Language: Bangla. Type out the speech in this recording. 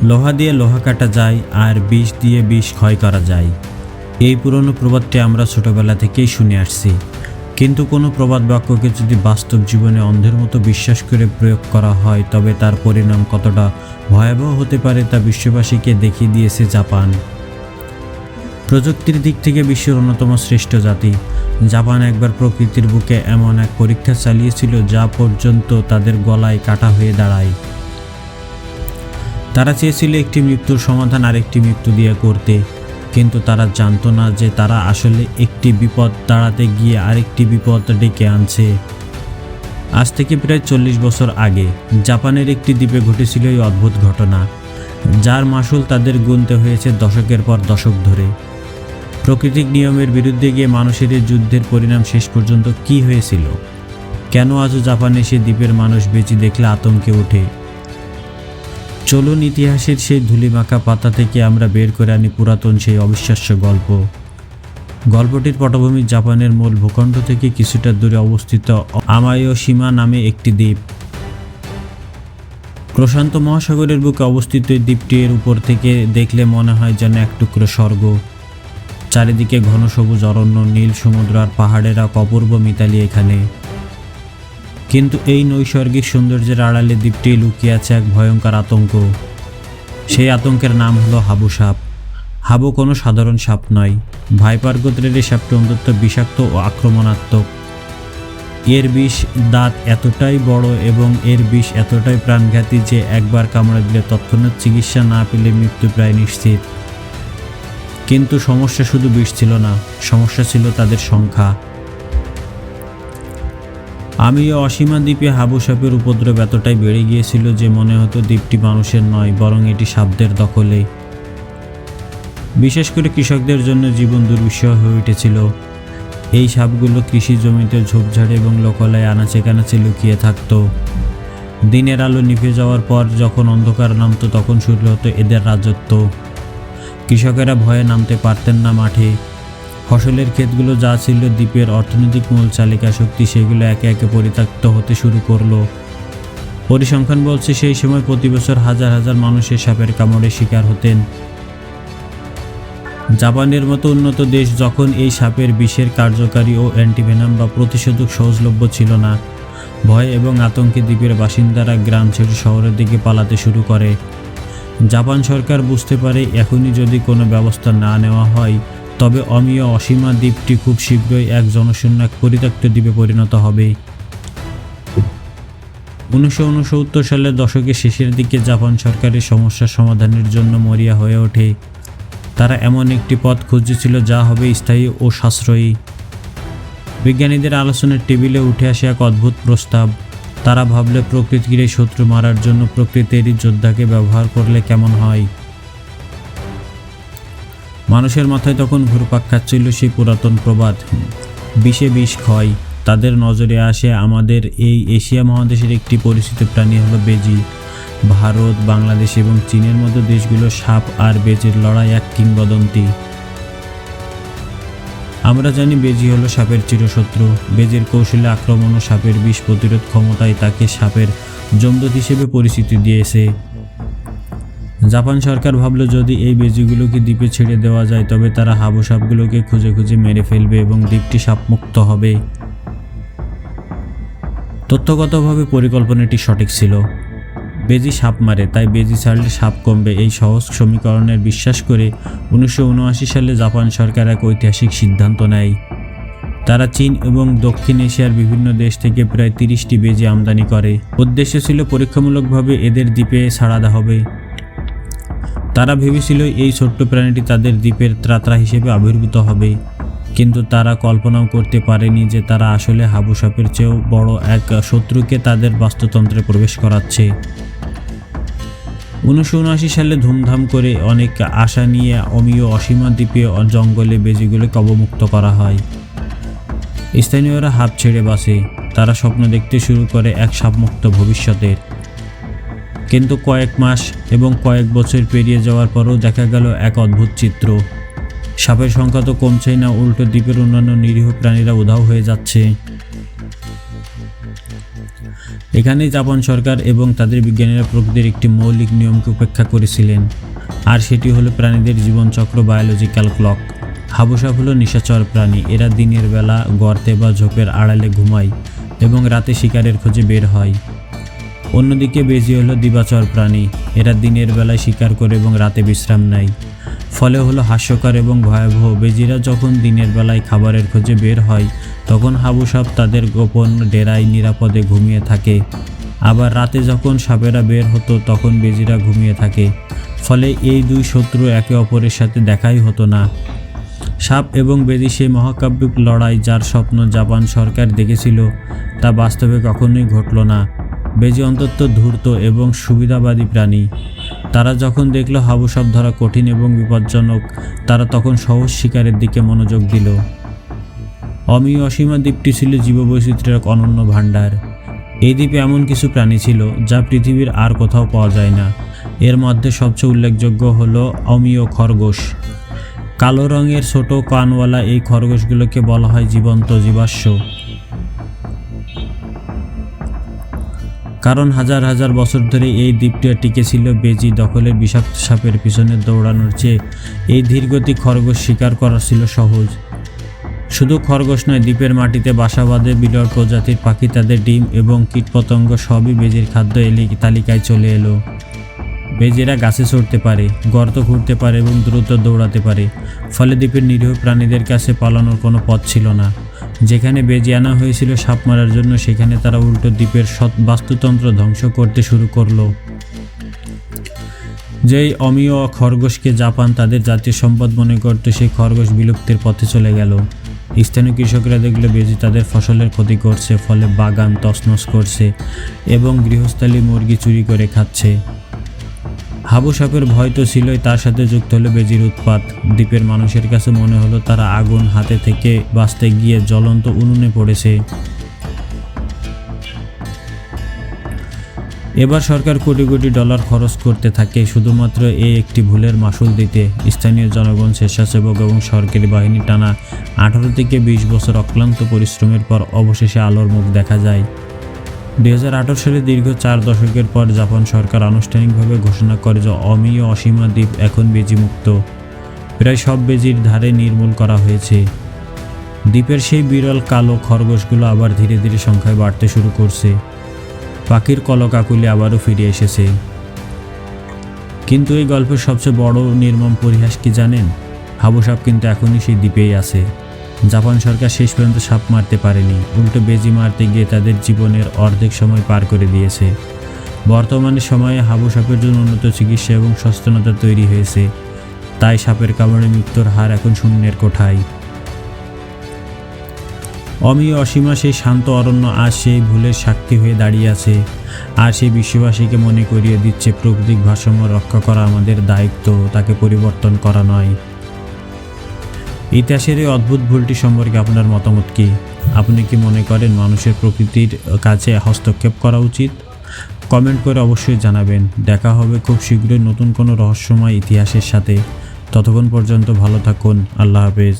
লোহা দিয়ে লোহা কাটা যায় আর বিষ দিয়ে বিষ ক্ষয় করা যায়। এই পুরনো প্রবাদটি আমরা ছোটবেলা থেকেই শুনে আসছি, কিন্তু কোনো প্রবাদ বাক্যকে যদি বাস্তব জীবনে অন্ধের মতো বিশ্বাস করে প্রয়োগ করা হয় তবে তার পরিণাম কতটা ভয়াবহ হতে পারে তা বিশ্ববাসীকে দেখিয়ে দিয়েছে জাপান। প্রযুক্তির দিক থেকে বিশ্বের অন্যতম শ্রেষ্ঠ জাতি জাপান একবার প্রকৃতির বুকে এমন এক পরীক্ষা চালিয়েছিল যা পর্যন্ত তাদের গলায় কাটা হয়ে দাঁড়ায়। তারা চেয়েছিল একটি মৃত্যুর সমাধান আরেকটি মৃত্যু দিয়ে করতে, কিন্তু তারা জানতো না যে তারা আসলে একটি বিপদ তাড়াতে গিয়ে আরেকটি বিপদ ডেকে আনছে। আজ থেকে প্রায় 40 বছর আগে জাপানের একটি দ্বীপে ঘটেছিল এই অদ্ভুত ঘটনা, যার মাসুল তাদের গুনতে হয়েছে দশকের পর দশক ধরে। প্রাকৃতিক নিয়মের বিরুদ্ধে গিয়ে মানুষের এই যুদ্ধের পরিণাম শেষ পর্যন্ত কী হয়েছিল? কেন আজও জাপানে সে দ্বীপের মানুষ বেঁচে দেখলে আতঙ্কে ওঠে? চলুন ইতিহাসের সেই ধূলিমাখা পাতা থেকে আমরা বের করে আনি পুরাতন সেই অবিশ্বাস্য গল্প। গল্পটির পটভূমি জাপানের মূল ভূখণ্ড থেকে কিছুটা দূরে অবস্থিত আমায়োশিমা নামে একটি দ্বীপ। প্রশান্ত মহাসাগরের বুকে অবস্থিত এই দ্বীপটি এর উপর থেকে দেখলে মনে হয় যেন এক টুকরো স্বর্গ। চারিদিকে ঘন সবুজ অরণ্য, নীল সমুদ্র আর পাহাড়ের এক অপূর্ব মিতালি এখানে। কিন্তু এই নৈসর্গিক সৌন্দর্যের আড়ালে দ্বীপটি লুকিয়ে আছে এক ভয়ঙ্কর আতঙ্ক। সেই আতঙ্কের নাম হলো হাবু সাপ। হাবু কোনো সাধারণ সাপ নয়, ভাইপার গোত্রের এই সাপটি অন্তত বিষাক্ত ও আক্রমণাত্মক। এর বিষ দাঁত এতটাই বড় এবং এর বিষ এতটাই প্রাণঘাতী যে একবার কামড়ে দিলে তৎক্ষণাৎ চিকিৎসা না পেলে মৃত্যু প্রায় নিশ্চিত। কিন্তু সমস্যা শুধু বিষ ছিল না, সমস্যা ছিল তাদের সংখ্যা। আমায়োশিমা দ্বীপে হাবু সাপের উপদ্রব এতটাই বেড়ে গিয়েছিল যে মনে হতো দ্বীপটি মানুষের নয়, বরং এটি সাপদের দখলে। বিশেষ করে কৃষকদের জন্য জীবন দুর্বিষহ হয়ে উঠেছিল। এই সাপগুলো কৃষি জমিতে ঝোপঝাড় এবং লোকালয়ে আনাচে কানাচে লুকিয়ে থাকত। দিনের আলো নিভে যাওয়ার পর যখন অন্ধকার নামতো তখন শুরু হতো এদের রাজত্ব। কৃষকেরা ভয়ে নামতে পারতেন না মাঠে। ফসলের ক্ষেতগুলো যা ছিল দ্বীপের অর্থনৈতিক মূল চালিকা শক্তি, সেগুলো একে একে পরিত্যক্ত হতে শুরু করলো। পরিসংখ্যান বলছে সেই সময় প্রতি বছর হাজার হাজার মানুষের সাপের কামড়ে শিকার হতেন। জাপানের মতো উন্নত দেশ যখন এই সাপের বিষের কার্যকারী ও অ্যান্টিভেনাম বা প্রতিষেধক সহজলভ্য ছিল না, ভয় এবং আতঙ্কে দ্বীপের বাসিন্দারা গ্রাম ছেড়ে শহরের দিকে পালাতে শুরু করে। জাপান সরকার বুঝতে পারে এখনই যদি কোনো ব্যবস্থা না নেওয়া হয় তবে আমায়োশিমা দ্বীপটি খুব শীঘ্রই এক জনশূন্য এক পরিত্যক্ত দ্বীপে পরিণত হবে। 1969 সালের দশকের শেষের দিকে জাপান সরকারের সমস্যার সমাধানের জন্য মরিয়া হয়ে ওঠে। তারা এমন একটি পথ খুঁজছিল যা হবে স্থায়ী ও সাশ্রয়ী। বিজ্ঞানীদের আলোচনার টেবিলে উঠে আসে এক অদ্ভুত প্রস্তাব। তারা ভাবলে প্রকৃতির এই শত্রু মারার জন্য প্রকৃতির যোদ্ধাকে ব্যবহার করলে কেমন হয়। মানুষের মাথায় তখন ঘুরপাক খাচ্ছিল সেই পুরাতন প্রবাদ, বিষে বিষ ক্ষয়। তাদের নজরে আসে আমাদের এই এশিয়া মহাদেশের একটি পরিচিত প্রাণী হলো বেজি। ভারত, বাংলাদেশ এবং চীনের মতো দেশগুলো সাপ আর বেজির লড়াই এক কিংবদন্তি। আমরা জানি বেজি হলো সাপের চিরশত্রু। বেজির কৌশলে আক্রমণ ও সাপের বিষ প্রতিরোধ ক্ষমতায় তাকে সাপের যমদূত হিসেবে পরিচিতি দিয়েছে। জাপান সরকার ভাবল যদি এই বেজিগুলোকে দ্বীপে ছেড়ে দেওয়া যায় তবে তারা হাবু সাপগুলোকে খুঁজে খুঁজে মেরে ফেলবে এবং দ্বীপটি সাপমুক্ত হবে। তথ্যগতভাবে পরিকল্পনাটি সঠিক ছিল। বেজি সাপ মারে, তাই বেজি ছাড়লে সাপ কমবে, এই সহজ সমীকরণের বিশ্বাস করে 1979 সালে জাপান সরকার এক ঐতিহাসিক সিদ্ধান্ত নেয়। তারা চীন এবং দক্ষিণ এশিয়ার বিভিন্ন দেশ থেকে প্রায় 30টি বেজি আমদানি করে। উদ্দেশ্য ছিল পরীক্ষামূলকভাবে এদের দ্বীপে ছাড়া দেওয়া হবে। তারা ভেবেছিল এই ছোট্ট প্রাণীটি তাদের দ্বীপের ত্রাতা হিসেবে আবির্ভূত হবে, কিন্তু তারা কল্পনাও করতে পারেনি যে তারা আসলে হাবু সাপের চেয়েও বড় এক শত্রুকে তাদের বাস্তুতন্ত্রে প্রবেশ করাচ্ছে। 1979 সালে ধুমধাম করে অনেক আশা নিয়ে আমায়োশিমা দ্বীপে জঙ্গলে বেজিগুলোকে অবমুক্ত করা হয়। স্থানীয়রা হাঁপ ছেড়ে বাঁচে। তারা স্বপ্ন দেখতে শুরু করে এক সাপমুক্ত ভবিষ্যতের। কিন্তু কয়েক মাস এবং কয়েক বছর পেরিয়ে যাওয়ার পরও দেখা গেল এক অদ্ভুত চিত্র। সাপের সংখ্যা তো কমছেই না, উল্টো দ্বীপের অন্যান্য নিরীহ প্রাণীরা উধাও হয়ে যাচ্ছে। এখানেই জাপান সরকার এবং তাদের বিজ্ঞানীরা প্রকৃতির একটি মৌলিক নিয়মকে উপেক্ষা করেছিলেন, আর সেটি হলো প্রাণীদের জীবনচক্র, বায়োলজিক্যাল ক্লক। হাবুসাপ হলো নিশাচর প্রাণী। এরা দিনের বেলা গর্তে বা ঝোপের আড়ালে ঘুমায় এবং রাতে শিকারের খোঁজে বের হয়। অন্যদিকে বেজি হলো দিবাচর প্রাণী। এরা দিনের বেলায় শিকার করে এবং রাতে বিশ্রাম নেয়। ফলে হলো হাস্যকর এবং ভয়াবহ। বেজিরা যখন দিনের বেলায় খাবারের খোঁজে বের হয়, তখন হাবুসাপ তাদের গোপন ডেরায় নিরাপদে ঘুমিয়ে থাকে। আবার রাতে যখন সাপেরা বের হতো, তখন বেজিরা ঘুমিয়ে থাকে। ফলে এই দুই শত্রু একে অপরের সাথে দেখাই হতো না। সাপ এবং বেজি সেই মহাকাব্যিক লড়াই, যার স্বপ্ন জাপান সরকার দেখেছিল, তা বাস্তবে কখনোই ঘটল না। বেজি অন্তত ধূর্ত এবং সুবিধাবাদী প্রাণী। তারা যখন দেখল হাবুসাপ ধরা কঠিন এবং বিপজ্জনক, তারা তখন সহজ শিকারের দিকে মনোযোগ দিল। অমি অসীমা দ্বীপটি ছিল জীববৈচিত্র্যের এক অনন্য ভাণ্ডার। এই দ্বীপে এমন কিছু প্রাণী ছিল যা পৃথিবীর আর কোথাও পাওয়া যায় না। এর মধ্যে সবচেয়ে উল্লেখযোগ্য হলো অমিয় খরগোশ। কালো রঙের ছোট কানওয়ালা এই খরগোশগুলোকে বলা হয় জীবন্ত জীবাশ্ম। কারণ হাজার হাজার বছর ধরে এই দ্বীপটি টিকে ছিল। বেজি দখলের বিষাক্ত সাপের পিছনে দৌড়ানোর চেয়ে এই ধীরগতি খরগোশ শিকার করা ছিল সহজ। শুধু খরগোশ নয়, দ্বীপের মাটিতে বাসা বাঁধে বিরল প্রজাতির পাখি, তাদের ডিম এবং কীটপতঙ্গ সবই বেজির খাদ্য তালিকায় চলে এলো। বেজিরা গাছে চড়তে পারে, গর্ত খুঁড়তে পারে এবং দ্রুত দৌড়াতে পারে। ফলে দ্বীপের নিরীহ প্রাণীদের কাছে পালানোর কোনো পথ ছিল না। যেখানে বেজি আনা হয়েছিল সাপ মারার জন্য, সেখানে তারা উল্টো দ্বীপের বাস্তুতন্ত্র ধ্বংস করতে শুরু করলো। যেই অমিয় খরগোশকে জাপান তাদের জাতীয় সম্পদ মনে করত, সেই খরগোশ বিলুপ্তির পথে চলে গেল। স্থানীয় কৃষকরা দেখলে বেজি তাদের ফসলের ক্ষতি করছে, ফলে বাগান তছনছ করছে এবং গৃহস্থালী মুরগি চুরি করে খাচ্ছে। হাবুসাপের ভয় তো ছিলই, তার সাথে যুক্ত হলো বেজির উৎপাত। দ্বীপের মানুষের কাছে মনে হলো তারা আগুন হাতে থেকে বাঁচতে গিয়ে জ্বলন্ত উনুনে পড়েছে। এবার সরকার কোটি কোটি ডলার খরচ করতে থাকে শুধুমাত্র এই একটি ভুলের মাসুল দিতে। স্থানীয় জনগণ, স্বেচ্ছাসেবক এবং সরকারি বাহিনী টানা 18 থেকে 20 বছর অক্লান্ত পরিশ্রমের পর অবশেষে আলোর মুখ দেখা যায়। 2018 সালে দীর্ঘ 4 দশকের পর জাপান সরকার আনুষ্ঠানিকভাবে ঘোষণা করে যে অমিয় অসীমা দ্বীপ এখন বেজি মুক্ত। প্রায় সব বেজির ধারে নির্মূল করা হয়েছে। দ্বীপের সেই বিরল কালো খরগোশগুলো আবার ধীরে ধীরে সংখ্যায় বাড়তে শুরু করছে। পাখির কলকাকুলি আবারও ফিরে এসেছে। কিন্তু এই গল্পের সবচেয়ে বড় নির্মম পরিহাস কি জানেন? হাবুসাপ কিন্তু এখনই সেই দ্বীপেই আছে। জাপান সরকার শেষ পর্যন্ত সাপ মারতে পারেনি, উল্টো বেজি মারতে গিয়ে তাদের জীবনের অর্ধেক সময় পার করে দিয়েছে। বর্তমানে সময়ে হাবুসাপের জন্য উন্নত চিকিৎসা এবং সচেতনতা তৈরি হয়েছে, তাই সাপের কামড়ে মৃত্যুর হার এখন শূন্যের কোঠায়। অমিয় অসীমা সেই শান্ত অরণ্য আজ সেই ভুলের সাক্ষী হয়ে দাঁড়িয়ে আছে, আর সেই বিশ্ববাসীকে মনে করিয়ে দিচ্ছে প্রাকৃতিক ভারসাম্য রক্ষা করা আমাদের দায়িত্ব, তাকে পরিবর্তন করা নয়। ইতিহাসের এই অদ্ভুত ভুলটি সম্পর্কে আপনার মতামত কি? আপনি কি মনে করেন মানুষের প্রকৃতির কাছে হস্তক্ষেপ করা উচিত? কমেন্ট করে অবশ্যই জানাবেন। দেখা হবে খুব শীঘ্রই নতুন কোনো রহস্যময় ইতিহাসের সাথে। ততক্ষণ পর্যন্ত ভালো থাকুন। আল্লাহ হাফেজ।